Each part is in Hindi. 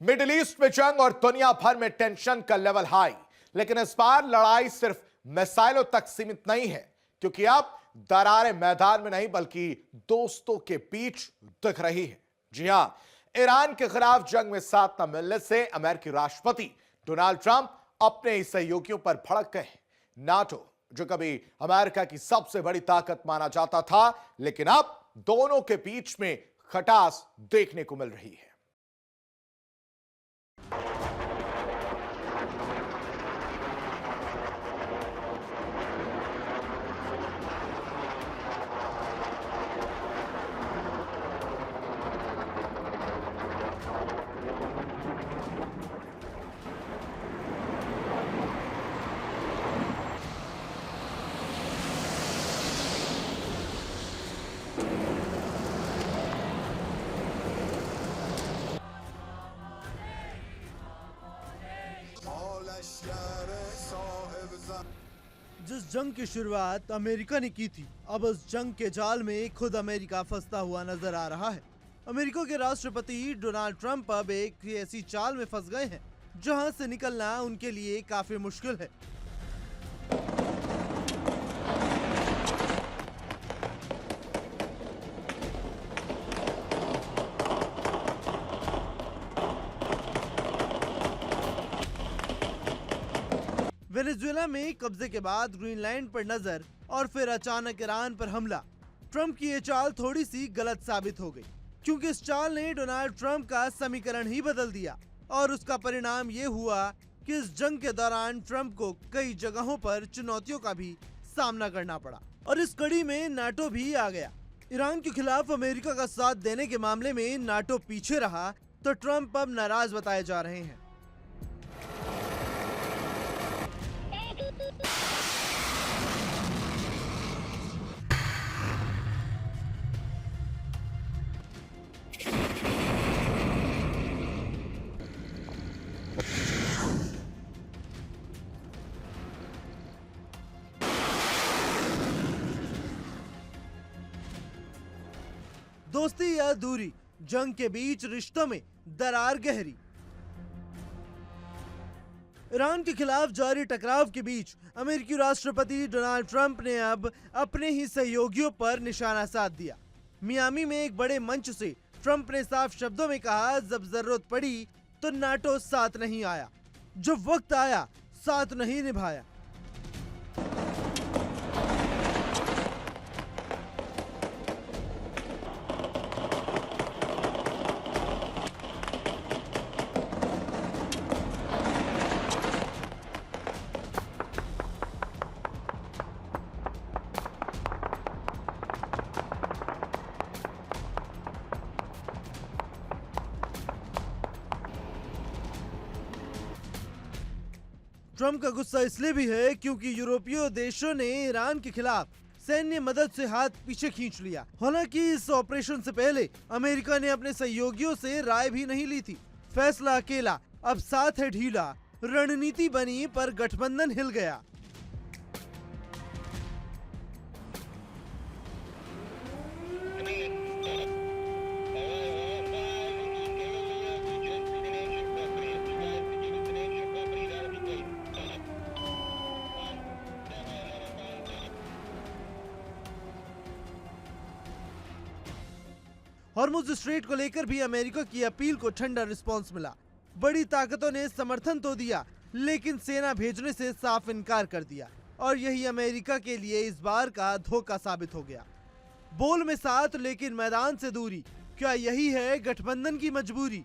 मिडिल ईस्ट में जंग और दुनिया भर में टेंशन का लेवल हाई। लेकिन इस बार लड़ाई सिर्फ मिसाइलों तक सीमित नहीं है, क्योंकि अब दरारें मैदान में नहीं बल्कि दोस्तों के बीच दिख रही है। जी हां, ईरान के खिलाफ जंग में साथ न मिलने से अमेरिकी राष्ट्रपति डोनाल्ड ट्रंप अपने ही सहयोगियों पर भड़क गए हैं। नाटो, जो कभी अमेरिका की सबसे बड़ी ताकत माना जाता था, लेकिन अब दोनों के बीच में खटास देखने को मिल रही है। जिस जंग की शुरुआत अमेरिका ने की थी, अब उस जंग के जाल में खुद अमेरिका फंसता हुआ नजर आ रहा है। अमेरिका के राष्ट्रपति डोनाल्ड ट्रंप अब एक ऐसी चाल में फंस गए हैं जहां से निकलना उनके लिए काफी मुश्किल है। वेनेजुएला में कब्जे के बाद ग्रीनलैंड पर नजर और फिर अचानक ईरान पर हमला। ट्रंप की ये चाल थोड़ी सी गलत साबित हो गई, क्योंकि इस चाल ने डोनाल्ड ट्रंप का समीकरण ही बदल दिया और उसका परिणाम ये हुआ कि इस जंग के दौरान ट्रंप को कई जगहों पर चुनौतियों का भी सामना करना पड़ा और इस कड़ी में नाटो भी आ गया। ईरान के खिलाफ अमेरिका का साथ देने के मामले में नाटो पीछे रहा तो ट्रंप अब नाराज बताए जा रहे हैं। दोस्ती या दूरी, जंग के बीच रिश्तों में दरार गहरी। ईरान के खिलाफ जारी टकराव के बीच अमेरिकी राष्ट्रपति डोनाल्ड ट्रंप ने अब अपने ही सहयोगियों पर निशाना साध दिया। मियामी में एक बड़े मंच से ट्रंप ने साफ शब्दों में कहा, जब जरूरत पड़ी तो नाटो साथ नहीं आया, जब वक्त आया साथ नहीं निभाया। ट्रंप का गुस्सा इसलिए भी है क्योंकि यूरोपीय देशों ने ईरान के खिलाफ सैन्य मदद से हाथ पीछे खींच लिया। हालांकि इस ऑपरेशन से पहले अमेरिका ने अपने सहयोगियों से राय भी नहीं ली थी। फैसला अकेला, अब साथ है ढीला। रणनीति बनी पर गठबंधन हिल गया। हॉर्मुज़ स्ट्रेट को लेकर भी अमेरिका की अपील को ठंडा रिस्पांस मिला। बड़ी ताकतों ने समर्थन तो दिया, लेकिन सेना भेजने से साफ इनकार कर दिया और यही अमेरिका के लिए इस बार का धोखा साबित हो गया। बोल में साथ लेकिन मैदान से दूरी, क्या यही है गठबंधन की मजबूरी?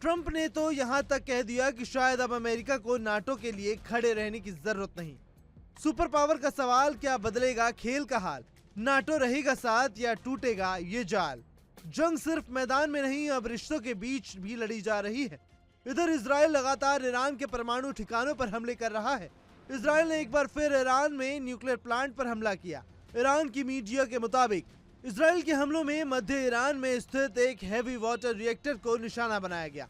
ट्रंप ने तो यहां तक कह दिया कि शायद अब अमेरिका को नाटो के लिए खड़े रहने की जरूरत नहीं। सुपर पावर का सवाल, क्या बदलेगा खेल का हाल? नाटो रहेगा साथ या टूटेगा ये जाल? जंग सिर्फ मैदान में नहीं, अब रिश्तों के बीच भी लड़ी जा रही है। इधर इजराइल लगातार ईरान के परमाणु ठिकानों पर हमले कर रहा है। इजराइल ने एक बार फिर ईरान में न्यूक्लियर प्लांट पर हमला किया। ईरान की मीडिया के मुताबिक इजराइल के हमलों में मध्य ईरान में स्थित एक हैवी वाटर रिएक्टर को निशाना बनाया गया।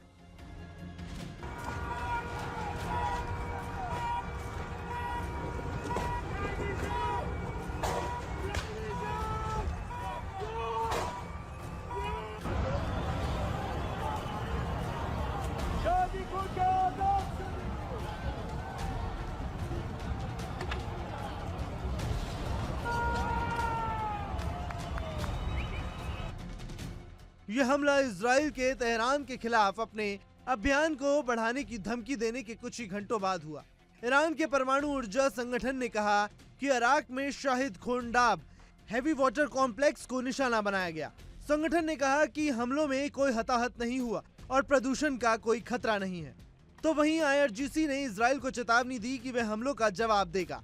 यह हमला इजराइल के तेहरान के खिलाफ अपने अभियान को बढ़ाने की धमकी देने के कुछ ही घंटों बाद हुआ। ईरान के परमाणु ऊर्जा संगठन ने कहा कि इराक में शाहिद खोंडाब हैवी वाटर कॉम्प्लेक्स को निशाना बनाया गया। संगठन ने कहा कि हमलों में कोई हताहत नहीं हुआ और प्रदूषण का कोई खतरा नहीं है। तो वहीं IRGC ने इजराइल को चेतावनी दी कि वह हमलों का जवाब देगा।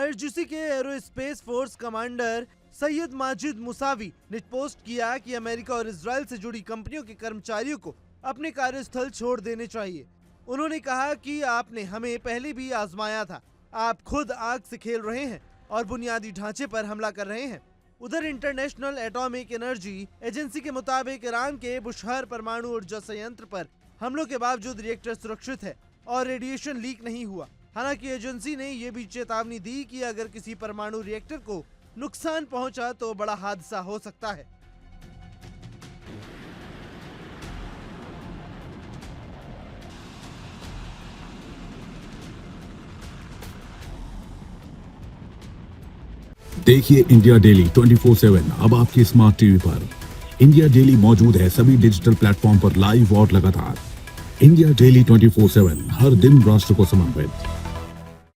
IRGC के aerospace force commander Seyed Majid Mousavi ने पोस्ट किया कि अमेरिका और इजराइल से जुड़ी कंपनियों के कर्मचारियों को अपने कार्यस्थल छोड़ देने चाहिए। उन्होंने कहा कि आपने हमें पहले भी आजमाया था, आप खुद आग से खेल रहे हैं और बुनियादी ढांचे पर हमला कर रहे हैं। उधर इंटरनेशनल एटॉमिक एनर्जी एजेंसी के मुताबिक ईरान के बुशहर परमाणु ऊर्जा संयंत्र पर हमलों के बावजूद रिएक्टर सुरक्षित है और रेडिएशन लीक नहीं हुआ। हालांकि एजेंसी ने यह भी चेतावनी दी कि अगर किसी परमाणु रिएक्टर को नुकसान पहुंचा तो बड़ा हादसा हो सकता है। देखिए इंडिया डेली 24/7 अब आपकी स्मार्ट टीवी पर। इंडिया डेली मौजूद है सभी डिजिटल प्लेटफॉर्म पर लाइव और लगातार। इंडिया डेली 24/7 हर दिन राष्ट्र को समर्पित।